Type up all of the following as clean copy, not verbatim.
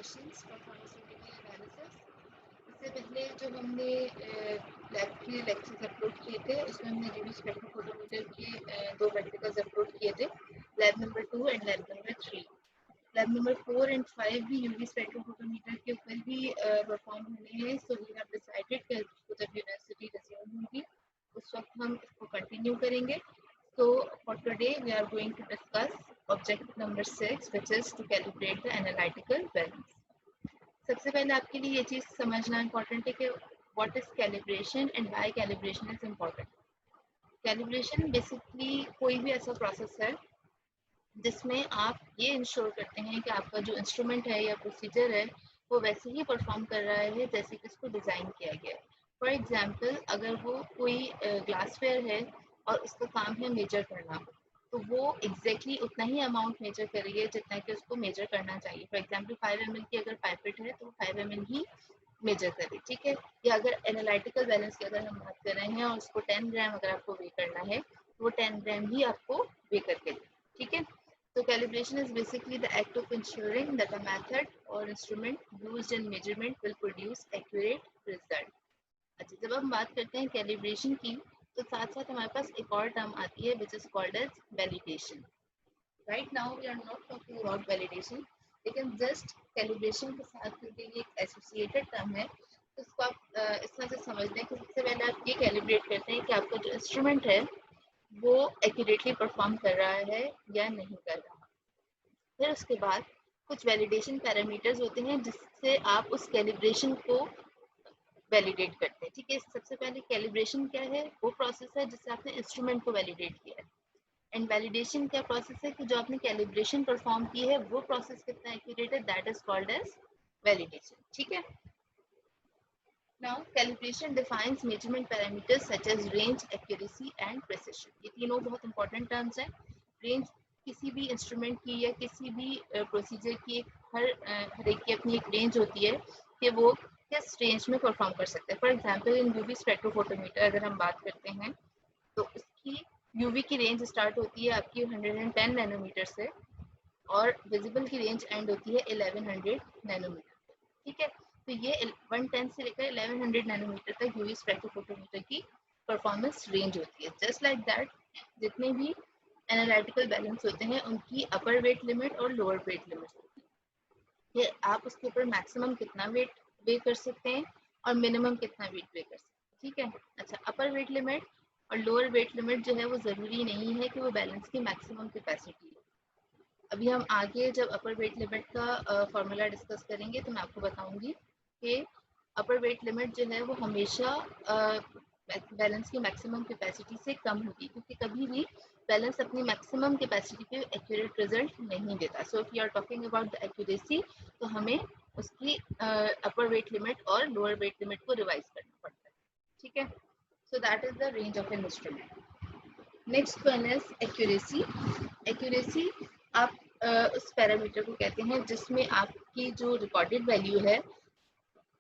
Questions for pharmaceutical analysis. इससे पहले जो हमने लैब के लेक्चर्स अपलोड किए थे उसमें हमने यूवी स्पेक्ट्रोफोटोमीटर के दो प्रैक्टिकल्स अपलोड किए थे, lab number 2 and lab number 3। Lab number 4 and 5 भी यूवी स्पेक्ट्रोफोटोमीटर के ऊपर ही परफॉर्म होने हैं। सो वी हैव डिसाइडेड कि जब यूनिवर्सिटी रिज्यूम होगी उस वक्त हम इसको कंटिन्यू करेंगे। So for today we are going to discuss objective number 6, which is to calibrate the analytical balance. सबसे पहले आपके लिए ये चीज़ समझना इम्पोर्टेंट है कि what is calibration and why calibration is important. Calibration basically कोई भी ऐसा प्रोसेस है जिसमें आप ये इंश्योर करते हैं कि आपका जो इंस्ट्रूमेंट है या प्रोसीजर है वो वैसे ही परफॉर्म कर रहा है जैसे कि इसको डिज़ाइन किया गया है। फॉर एग्जांपल अगर वो कोई ग्लासवेयर है और उसका काम है मेजर करना, तो वो एग्जैक्टली उतना ही अमाउंट मेजर करेगी जितना कि उसको मेजर करना चाहिए। फॉर एग्जांपल 5 ml की अगर पाइपेट है तो 5 ml ही मेजर करे, ठीक है। या अगर एनालिटिकल बैलेंस की अगर हम बात कर रहे हैं और उसको 10 ग्राम अगर आपको वे करना है तो वो 10 ग्राम ही आपको वे करके दे, ठीक है। So calibration is basically the act of ensuring that a method or instrument used in measurement will produce accurate result. अच्छा, जब हम बात करते हैं कैलिब्रेशन की तो साथ साथ हमारे पास एक और टर्म आती है which is called as validation. Right now we are not talking about validation, लेकिन जस्ट कैलिब्रेशन के साथ क्योंकि ये एक एसोसिएटेड टर्म है तो इसको आप इस तरह से समझ लें कि सबसे पहले आप ये कैलिब्रेट करते हैं कि आपका जो इंस्ट्रूमेंट है वो एक्यूरेटली परफॉर्म कर रहा है या नहीं कर रहा। फिर उसके बाद कुछ वैलिडेशन पैरामीटर्स होते हैं जिससे आप उस कैलिब्रेशन को वैलिडेट करते हैं, ठीक है। सबसे पहले कैलिब्रेशन क्या है, वो प्रोसेस है जिससे आपने इंस्ट्रूमेंट को वैलिडेट किया है। एंड वैलिडेशन क्या प्रोसेस है कि जो आपने कैलिब्रेशन परफॉर्म की है वो प्रोसेस कितना एक्यूरेट है, that is called as validation, ठीक है। Now calibration defines measurement parameters such as range, accuracy and precision. ये तीनों बहुत इंपॉर्टेंट टर्म्स हैं। रेंज किसी भी इंस्ट्रूमेंट की या किसी भी प्रोसीजर की हर एक की अपनी एक रेंज होती है कि वो किस रेंज में परफॉर्म कर सकते हैं। For example in UV spectrophotometer अगर हम बात करते हैं तो उसकी यूवी की रेंज स्टार्ट होती है आपकी 110 नैनोमीटर से और विजिबल की रेंज एंड होती है 1100 नैनोमीटर, ठीक है। तो ये 110 से लेकर 1100 नैनोमीटर तक यूवी स्पेक्ट्रोफोटोमीटर की परफॉर्मेंस रेंज होती है। जस्ट लाइक दैट जितने भी एनालिटिकल बैलेंस होते हैं उनकी अपर वेट लिमिट और लोअर वेट लिमिट होती है। ये आप उसके ऊपर मैक्सिमम कितना वेट वे कर सकते हैं और मिनिमम कितना वेट वे कर सकते हैं, ठीक है। अच्छा, अपर वेट लिमिट और लोअर वेट लिमिट जो है वो ज़रूरी नहीं है कि वो बैलेंस की मैक्सिमम कैपेसिटी है। अभी हम आगे जब अपर वेट लिमिट का फॉर्मूला डिस्कस करेंगे तो मैं आपको बताऊंगी कि अपर वेट लिमिट जो है वो हमेशा बैलेंस की मैक्सिमम कैपेसिटी से कम होगी, क्योंकि कभी भी बैलेंस अपनी मैक्सिमम कैपेसिटी पे एक्यूरेट रिजल्ट नहीं देता। So if you are talking about the accuracy तो हमें उसकी अपर वेट लिमिट और लोअर वेट लिमिट को रिवाइज करना पड़ता है, ठीक है। So that is the range of an instrument. Next one is accuracy. Accuracy आप उस पैरामीटर को कहते हैं जिसमें आपकी जो रिकॉर्डेड वैल्यू है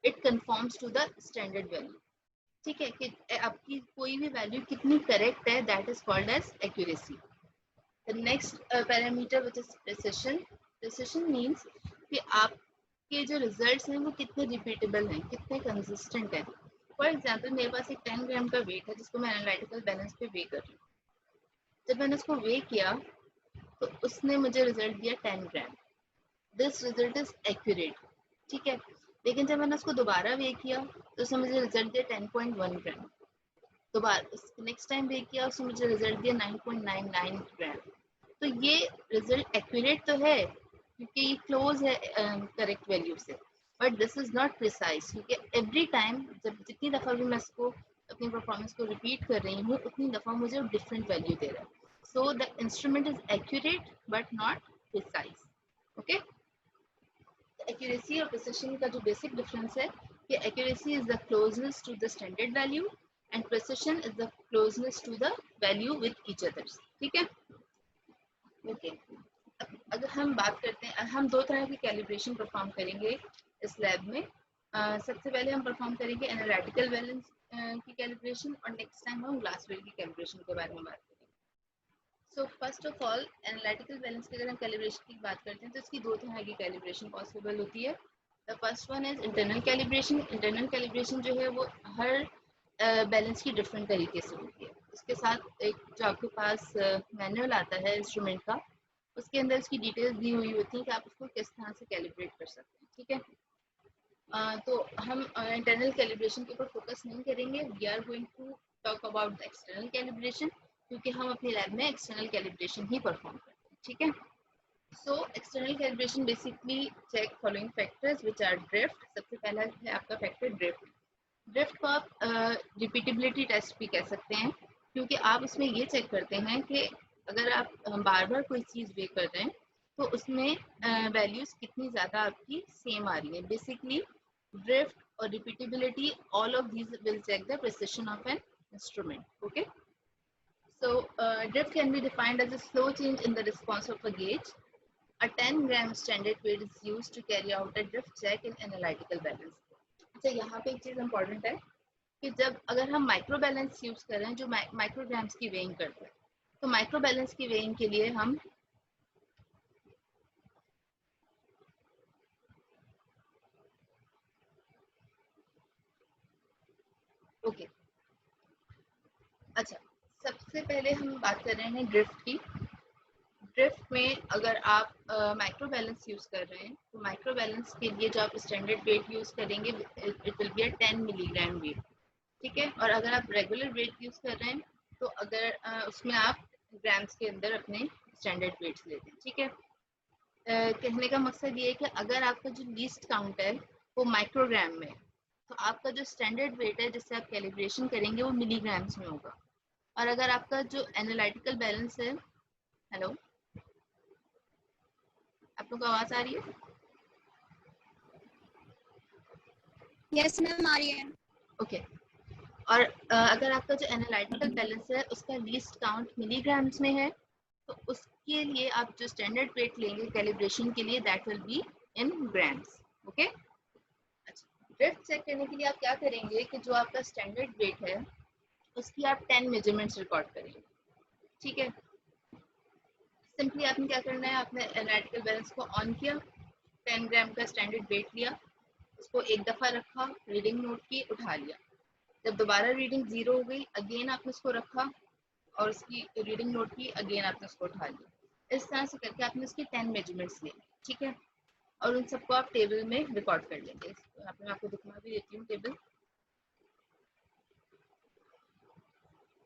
it conforms to the standard value, ठीक है। कि आपकी कोई भी वैल्यू कितनी करेक्ट है, that is called as accuracy. The next parameter which is precision. Precision means कि आपके जो रिजल्ट्स हैं वो कितने रिपीटेबल हैं, कितने कंसिस्टेंट हैं। फॉर एग्जांपल मेरे पास एक 10 ग्राम का वेट है जिसको मैं एनालिटिकल बैलेंस पे वे कर रही हूँ। जब मैंने उसको वे किया तो उसने मुझे रिजल्ट दिया 10 ग्राम। दिस रिजल्ट इज एक्यूरेट, ठीक है। लेकिन जब मैंने उसको दोबारा वे किया तो उसने मुझे रिजल्ट दिया 10.1 ग्राम। दोबारा नेक्स्ट टाइम वे किया उसने मुझे रिजल्ट दिया 9.99 ग्राम। तो ये रिजल्ट एक्यूरेट तो है क्योंकि ये क्लोज है करेक्ट वैल्यू से, but this is not precise, क्योंकि एवरी टाइम जब जितनी दफ़ा भी मैं इसको अपनी परफॉर्मेंस को रिपीट कर रही हूँ उतनी दफ़ा मुझे डिफरेंट वैल्यू दे रहा है। So the instrument is accurate but not precise, okay. Accuracy और प्रिसिशन का जो बेसिक डिफरेंस है कि accuracy is the closeness to the standard value and precision is the closeness to the value with each others, ठीक है, okay. अगर हम बात करते हैं, हम दो तरह की कैलिब्रेशन परफॉर्म करेंगे इस लैब में। सबसे पहले हम परफॉर्म करेंगे एनालिटिकल बैलेंस की कैलिब्रेशन और नेक्स्ट टाइम हम ग्लासवेयर की कैलिब्रेशन के बारे में बात करेंगे। So first of all analytical balance की अगर हम कैलिब्रेशन की बात करते हैं तो इसकी दो तरह की कैलिब्रेशन पॉसिबल होती है। The first one is internal calibration. Internal calibration जो है वो हर बैलेंस की डिफरेंट तरीके से होती है। उसके साथ एक जो आपके पास मैनुअल आता है इंस्ट्रूमेंट का, उसके अंदर उसकी डिटेल्स दी हुई होती है कि आप उसको किस तरह से कैलिब्रेट कर सकते हैं। ठीक है, तो हम इंटरनल कैलिब्रेशन के ऊपर फोकस नहीं करेंगे। We are going to talk about the external calibration, क्योंकि हम अपनी लैब में एक्सटर्नल कैलिब्रेशन ही परफॉर्म करते हैं। ठीक है, so external calibration basically check following factors which are drift. सबसे पहला है आपका फैक्टर ड्रिफ्ट। ड्रिफ्ट को आप रिपीटेबिलिटी टेस्ट भी कह सकते हैं, क्योंकि आप उसमें ये चेक करते हैं कि अगर आप बार बार कोई चीज़ वे कर रहे हैं तो उसमें वैल्यूज़ कितनी ज़्यादा आपकी सेम आ रही है। बेसिकली ड्रिफ्ट और repeatability, all of these will check the precision of an instrument. Okay, so drift can be defined as a slow change in the response of a gauge. A 10-gram standard weight is used to carry out a drift check in analytical balance. अच्छा, यहाँ पे एक चीज़ important है कि जब अगर हम micro balance use कर रहे हैं जो माइक्रोग्राम्स की वेइंग करता है, तो माइक्रो बैलेंस की वेइंग के लिए हम ओके अच्छा, सबसे पहले हम बात कर रहे हैं ड्रिफ्ट की। ड्रिफ्ट में अगर आप माइक्रो बैलेंस यूज कर रहे हैं तो माइक्रो बैलेंस के लिए जो आप स्टैंडर्ड वेट यूज करेंगे it will be 10 milligram weight. ठीक है, और अगर आप रेगुलर वेट यूज कर रहे हैं तो अगर उसमें आप ग्राम्स के अंदर अपने स्टैंडर्ड वेट्स लेते हैं। ठीक है, कहने का मकसद ये है कि अगर आपका जो लीस्ट काउंट है वो माइक्रोग्राम में, तो आपका जो स्टैंडर्ड वेट है जिससे आप कैलिब्रेशन करेंगे वो मिलीग्राम्स में होगा। और अगर आपका जो एनालिटिकल बैलेंस है, हेलो, आप लोग को आवाज आ रही है? यस मैम, आ रही है। ओके, और अगर आपका जो एनालिटिकल बैलेंस है उसका लीस्ट काउंट मिलीग्राम्स में है, तो उसके लिए आप जो स्टैंडर्ड वेट लेंगे कैलिब्रेशन के लिए that will be in grams. Okay, अच्छा, ड्रिफ्ट चेक करने के लिए आप क्या करेंगे कि जो आपका स्टैंडर्ड वेट है उसकी आप 10 मेजरमेंट्स रिकॉर्ड करेंगे। ठीक है, सिंपली आपने क्या करना है, आपने एनालिटिकल बैलेंस को ऑन किया, 10 ग्राम का स्टैंडर्ड वेट लिया, उसको एक दफ़ा रखा, रीडिंग नोट की, उठा लिया। जब दोबारा रीडिंग 0 हो गई, अगेन आपने उसको रखा और उसकी रीडिंग नोट की, अगेन आपने उसको उठा लिया। इस तरह से करके आपने उसके 10 मेजरमेंट्स लिए। ठीक है, और उन सबको आप टेबल में रिकॉर्ड कर लेंगे। यहाँ पे मैं आपको दिखा भी देती हूँ टेबल,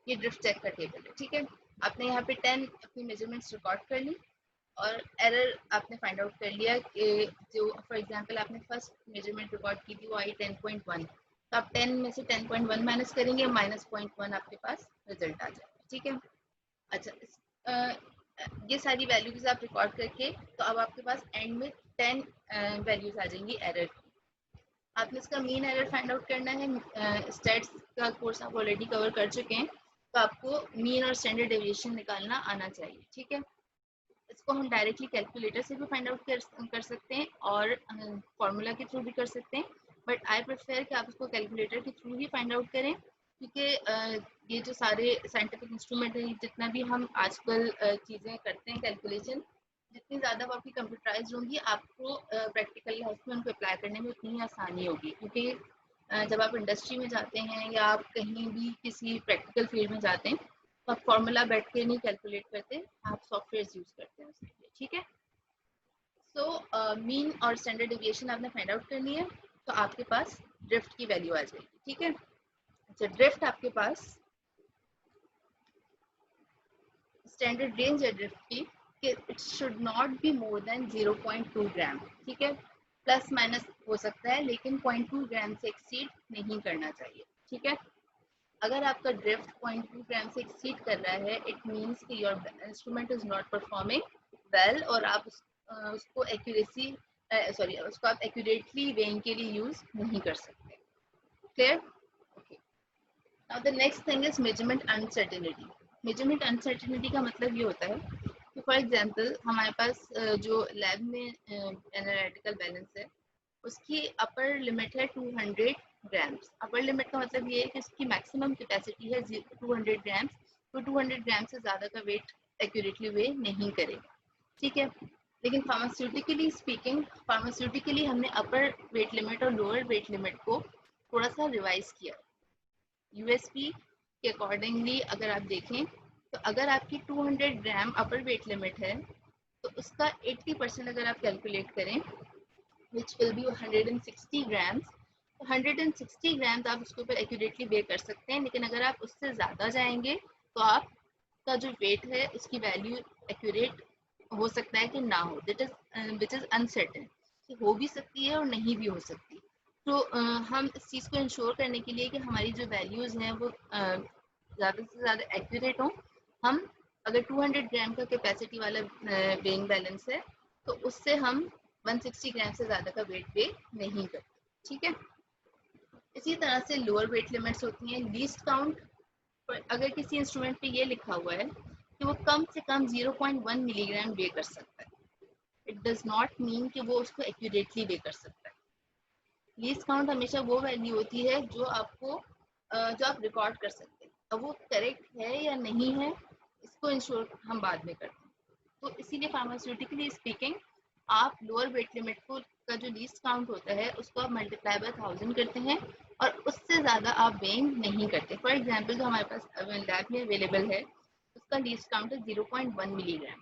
ये ड्रिफ्ट चेक का टेबल है। ठीक है, आपने यहाँ पे 10 अपनी मेजरमेंट्स रिकॉर्ड कर ली और एरर आपने फाइंड आउट कर लिया कि जो फॉर एग्जांपल आपने फर्स्ट मेजरमेंट रिकॉर्ड की थी वो आई 10.1, तो आप 10 में से 10.1 माइनस करेंगे, -0.1 आपके पास रिजल्ट आ जाएगा। ठीक है, अच्छा, ये सारी वैल्यूज आप रिकॉर्ड करके तो अब आपके पास एंड में 10 वैल्यूज आ जाएंगी एरर की। आपने इसका मीन एरर फाइंड आउट करना है। स्टैट्स का कोर्स आप ऑलरेडी कवर कर चुके हैं, तो आपको मीन और स्टैंडर्ड डेविएशन निकालना आना चाहिए। ठीक है, इसको हम डायरेक्टली कैलकुलेटर से भी फाइंड आउट कर सकते हैं और फॉर्मूला के थ्रू भी कर सकते हैं, बट आई प्रेफर कि आप उसको कैलकुलेटर के थ्रू ही फाइंड आउट करें, क्योंकि ये जो सारे साइंटिफिक इंस्ट्रूमेंट हैं, जितना भी हम आजकल चीज़ें करते हैं कैलकुलेशन, जितनी ज़्यादा वो आपकी कंप्यूटराइज होंगी, आपको प्रैक्टिकल लाइफ में उनको अप्लाई करने में उतनी ही आसानी होगी। क्योंकि जब आप इंडस्ट्री में जाते हैं या आप कहीं भी किसी प्रैक्टिकल फील्ड में जाते हैं तो आप फॉर्मूला बैठ के नहीं कैलकुलेट करते, आप सॉफ्टवेयर यूज करते हैं उसके लिए। ठीक है, सो मीन और स्टैंडर्ड डेविएशन आपने फाइंड आउट करनी है, तो आपके पास ड्रिफ्ट की वैल्यू आ जाएगी। ठीक है, अच्छा, ड्रिफ्ट आपके पास स्टैंडर्ड रेंज है ड्रिफ्ट की कि it should not be more than 0.2 ग्राम। ठीक है, प्लस माइनस हो सकता है लेकिन 0.2 ग्राम से एक्सीड नहीं करना चाहिए। ठीक है, अगर आपका ड्रिफ्ट 0.2 ग्राम से एक्सीड कर रहा है, इट मीन्स कि your instrument is not performing well, और आप उसको उसको आप एक्यूरेटली वेइंग के लिए यूज नहीं कर सकते। Clear? Okay, now the next thing is measurement uncertainty. Measurement uncertainty का मतलब ये होता है कि फॉर एग्जांपल हमारे पास जो लैब में एनालिटिकल बैलेंस है उसकी अपर लिमिट है 200 ग्राम्स। अपर लिमिट का मतलब ये है कि उसकी मैक्सिमम कैपेसिटी है 200 ग्राम्स, तो 200 ग्राम से ज़्यादा का वेट एक्यूरेटली वे नहीं करेगा। ठीक है, लेकिन फार्मास्यूटिकली हमने अपर वेट लिमिट और लोअर वेट लिमिट को थोड़ा सा रिवाइज किया। यूएसपी के अकॉर्डिंगली अगर आप देखें तो अगर आपकी 200 ग्राम अपर वेट लिमिट है तो उसका 80% अगर आप कैलकुलेट करें विच विल बी 160 ग्राम्स, तो 160 ग्राम्स आप उसके ऊपर एक्यूरेटली वे कर सकते हैं। लेकिन अगर आप उससे ज़्यादा जाएंगे तो आपका जो वेट है उसकी वैल्यू एक्यूरेट हो सकता है कि ना हो, विच इज़ अनसर्टेन, हो भी सकती है और नहीं भी हो सकती। तो हम इस चीज़ को इंश्योर करने के लिए कि हमारी जो वैल्यूज़ हैं वो ज़्यादा से ज़्यादा एक्यूरेट हों, हम अगर 200 ग्राम का कैपेसिटी वाला वेइंग बैलेंस है तो उससे हम 160 ग्राम से ज़्यादा का वेट पे नहीं करते। ठीक है, इसी तरह से लोअर वेट लिमिट्स होती हैं। लीस्ट काउंट पर अगर किसी इंस्ट्रूमेंट पे ये लिखा हुआ है कि वो कम से कम 0.1 मिलीग्राम वे कर सकता है, इट डज नॉट मीन कि वो उसको एक्यूरेटली वे कर सकता है। लीस्ट काउंट हमेशा वो वैल्यू होती है जो आप रिकॉर्ड कर सकते हैं। अब वो करेक्ट है या नहीं है इसको इंश्योर हम बाद में करते हैं। तो इसीलिए फार्मास्यूटिकली स्पीकिंग आप लोअर वेट लिमिट को का जो लीस्ट काउंट होता है उसको आप मल्टीप्लाई बाय 1000 करते हैं और उससे ज़्यादा आप वेइंग नहीं करते। फॉर एग्जांपल जो हमारे पास लैब में अवेलेबल है उसका लीस्ट काउंट है 0.1 मिलीग्राम।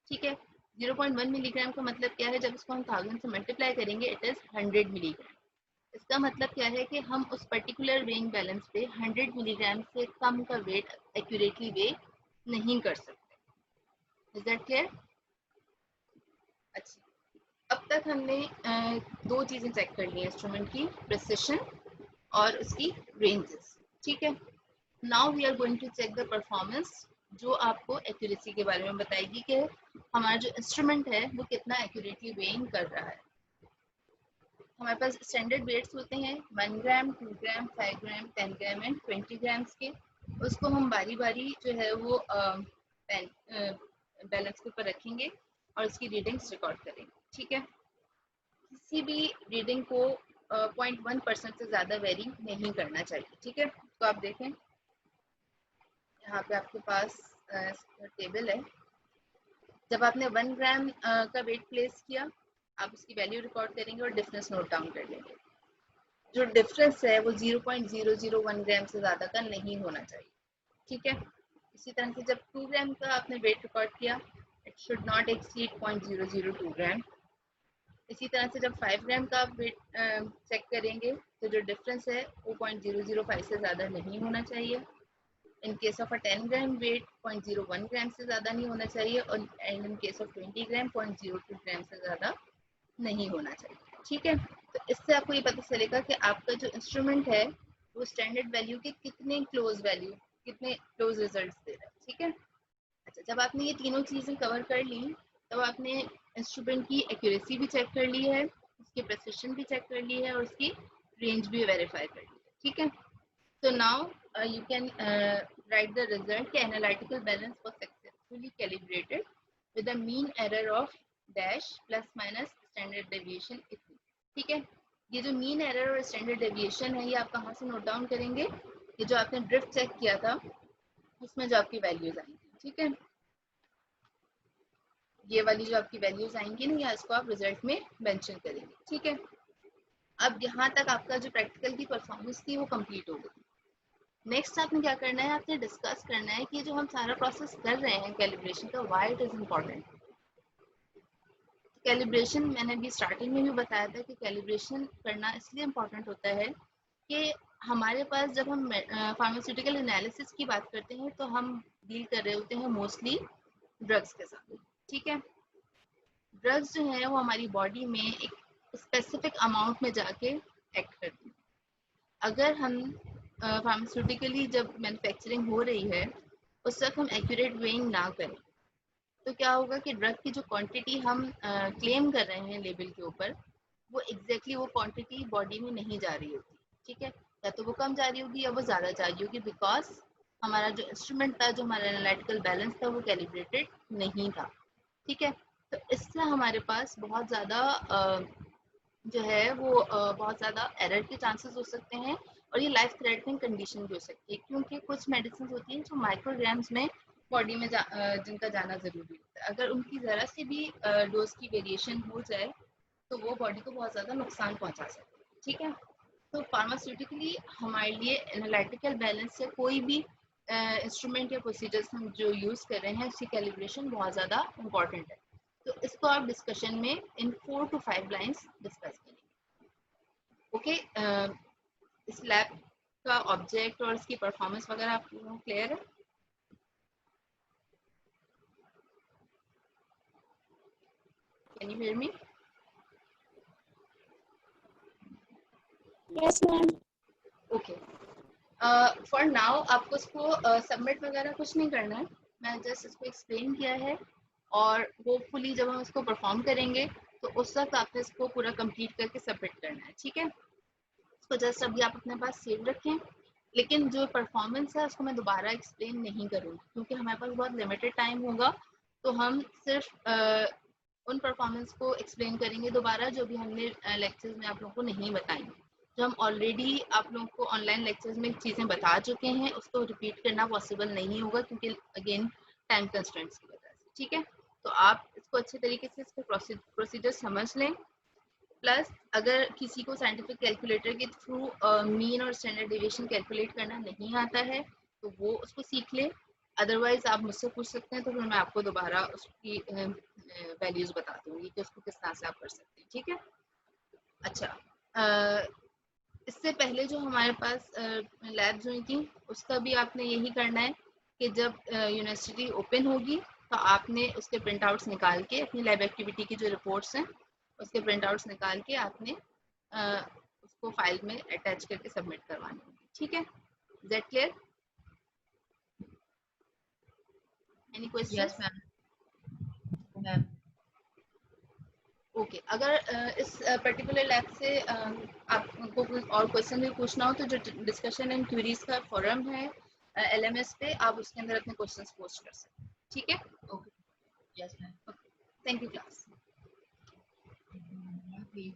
ठीक है, 0.1 मिलीग्राम का मतलब क्या है, जब इसको हम 1000 से मल्टीप्लाई करेंगे इट इज़ 100 मिलीग्राम। इसका मतलब क्या है कि हम उस पर्टिकुलर वेइंग बैलेंस पे 100 मिलीग्राम से कम का वेट एक्यूरेटली वे नहीं कर सकते। Is that clear? अच्छा, अब तक हमने दो चीज़ें चेक कर ली, इंस्ट्रूमेंट की प्रिसिशन और उसकी रेंजेस। ठीक है, now we are going to check the performance जो आपको एक्यूरेसी के बारे में बताएगी कि हमारा जो इंस्ट्रूमेंट है वो कितना एक्यूरेटली वेइंग कर रहा है। हमारे पास स्टैंडर्ड वेट्स होते हैं 1 ग्राम, 2 ग्राम, 5 ग्राम, 10 ग्राम एंड 20 ग्राम्स के। उसको हम बारी बारी जो है वो बैलेंस के ऊपर रखेंगे और उसकी रीडिंग्स रिकॉर्ड करेंगे। ठीक है, किसी भी रीडिंग को 0.1% से ज़्यादा वेरी नहीं करना चाहिए। ठीक है, तो आप देखें यहाँ पे आपके पास टेबल है। जब आपने 1 ग्राम का वेट प्लेस किया आप उसकी वैल्यू रिकॉर्ड करेंगे और डिफरेंस नोट डाउन कर लेंगे। जो डिफरेंस है वो 0.001 ग्राम से ज़्यादा का नहीं होना चाहिए। ठीक है, इसी तरह से जब 2 ग्राम का आपने वेट रिकॉर्ड किया इट शुड नॉट एक्सीड 0.002 ग्राम। इसी तरह से जब 5 ग्राम का आप वेट चेक करेंगे तो जो डिफरेंस है वो 0.005 से ज़्यादा नहीं होना चाहिए। In case of a 10 gram weight 0.01 ग्राम से ज़्यादा नहीं होना चाहिए और इन केस ऑफ 20 ग्राम 0.02 ग्राम से ज़्यादा नहीं होना चाहिए। ठीक है, तो इससे आपको ये पता चलेगा कि आपका जो इंस्ट्रूमेंट है वो स्टैंडर्ड वैल्यू के कितने क्लोज रिजल्ट्स दे रहा है। ठीक है, अच्छा, जब आपने ये तीनों चीज़ें कवर कर ली तब आपने इंस्ट्रूमेंट की एक्यूरेसी भी चेक कर ली है, उसकी प्रिसिशन भी चेक कर ली है और उसकी रेंज भी वेरीफाई कर ली है। ठीक है, so now you can write the result कि analytical balance was successfully calibrated with a mean error of dash plus minus standard deviation इतनी। ठीक है, ये जो मीन एरर और स्टैंडर्ड डेविएशन है ये आप कहाँ से नोट डाउन करेंगे, ये जो आपने ड्रिफ्ट चेक किया था उसमें जो आपकी वैल्यूज आएंगी। ठीक है, ये वाली जो आपकी वैल्यूज आएंगी ना या इसको आप रिजल्ट में मेंशन करेंगे। ठीक है, अब यहाँ तक आपका जो प्रैक्टिकल की परफॉर्मेंस थी वो कंप्लीट हो गई। नेक्स्ट आपने क्या करना है, आपने डिस्कस करना है कि जो हम सारा प्रोसेस कर रहे हैं कैलिब्रेशन का, why it is important. Calibration मैंने अभी स्टार्टिंग में भी बताया था कि कैलिब्रेशन करना इसलिए इम्पोर्टेंट होता है कि हमारे पास जब हम फार्मास्यूटिकल एनालिसिस की बात करते हैं तो हम डील कर रहे होते हैं मोस्टली ड्रग्स के साथ। ठीक है, ड्रग्स जो है वो हमारी बॉडी में एक स्पेसिफिक अमाउंट में जाके एक्ट करती है। अगर हम फार्मास्यूटिकली जब मैन्युफैक्चरिंग हो रही है उस वक्त हम एक्यूरेट वेइंग ना करें तो क्या होगा कि ड्रग की जो क्वांटिटी हम क्लेम कर रहे हैं लेबल के ऊपर वो एग्जैक्टली वो क्वांटिटी बॉडी में नहीं जा रही होती। ठीक है, या तो वो कम जा रही होगी या वो ज़्यादा जा रही होगी, बिकॉज हमारा जो इंस्ट्रूमेंट था, जो हमारा एनालिटिकल बैलेंस था वो कैलिब्रेटेड नहीं था। ठीक है, तो इससे हमारे पास बहुत ज़्यादा जो है वो बहुत ज़्यादा एरर के चांसेस हो सकते हैं और ये लाइफ थ्रेटनिंग कंडीशन भी हो सकती है, क्योंकि कुछ मेडिसिन होती हैं जो माइक्रोग्राम्स में बॉडी में जिनका जाना ज़रूरी होता है। अगर उनकी ज़रा सी भी डोज की वेरिएशन हो जाए तो वो बॉडी को बहुत ज़्यादा नुकसान पहुंचा सकती है। ठीक है, तो फार्मास्यूटिकली हमारे लिए एनालिटिकल बैलेंस या कोई भी इंस्ट्रूमेंट या प्रोसीजर्स हम जो यूज़ कर रहे हैं उसकी कैलिब्रेशन बहुत ज़्यादा इम्पॉर्टेंट है। तो इसको आप डिस्कशन में इन 4 to 5 लाइन्स डिस्कस करेंगे। ओके, इस लैब का ऑब्जेक्ट और इसकी परफॉर्मेंस वगैरह आप लोगों को क्लियर है? Can you hear me? Yes ma'am. Okay, for now आपको इसको सबमिट वगैरह कुछ नहीं करना है, मैं जस्ट इसको एक्सप्लेन किया है और होपफुली जब हम इसको परफॉर्म करेंगे तो उस वक्त आपने इसको पूरा कंप्लीट करके सबमिट करना है। ठीक है, इसको जस्ट अभी आप अपने पास सेव रखें, लेकिन जो परफॉर्मेंस है उसको मैं दोबारा एक्सप्लेन नहीं करूँगी क्योंकि हमारे पास बहुत लिमिटेड टाइम होगा। तो हम सिर्फ उन परफॉर्मेंस को एक्सप्लेन करेंगे दोबारा जो भी हमने लेक्चर्स में आप लोगों को नहीं बताई, जो हम ऑलरेडी आप लोगों को ऑनलाइन लेक्चर्स में चीज़ें बता चुके हैं उसको रिपीट करना पॉसिबल नहीं होगा क्योंकि अगेन टाइम कंस्ट्रेंट्स की वजह से। ठीक है, तो आप इसको अच्छे तरीके से इसके प्रोसीजर समझ लें। प्लस अगर किसी को साइंटिफिक कैलकुलेटर के थ्रू मीन और स्टैंडर्ड डेविएशन कैलकुलेट करना नहीं आता है तो वो उसको सीख ले, अदरवाइज आप मुझसे पूछ सकते हैं तो फिर मैं आपको दोबारा उसकी वैल्यूज बता दूंगी कि उसको किस तरह से आप कर सकते हैं। ठीक है, अच्छा, इससे पहले जो हमारे पास लैब्स हुई थी उसका भी आपने यही करना है कि जब यूनिवर्सिटी ओपन होगी तो आपने उसके प्रिंट आउट्स निकाल के अपनी लैब एक्टिविटी की जो रिपोर्ट्स हैं उसके प्रिंट आउट्स निकाल के आपने उसको फाइल में अटैच करके सबमिट करवानी होगी। ठीक है, is that clear? Any question? Yes ma'am. Okay, अगर इस पर्टिकुलर लैब से आपको कुछ और क्वेश्चन भी पूछना हो तो जो डिस्कशन एंड क्वेरीज का फोरम है LMS पे, आप उसके अंदर अपने क्वेश्चंस पोस्ट कर सकते हैं। ठीक है, okay, yes ma'am. Thank you class. Please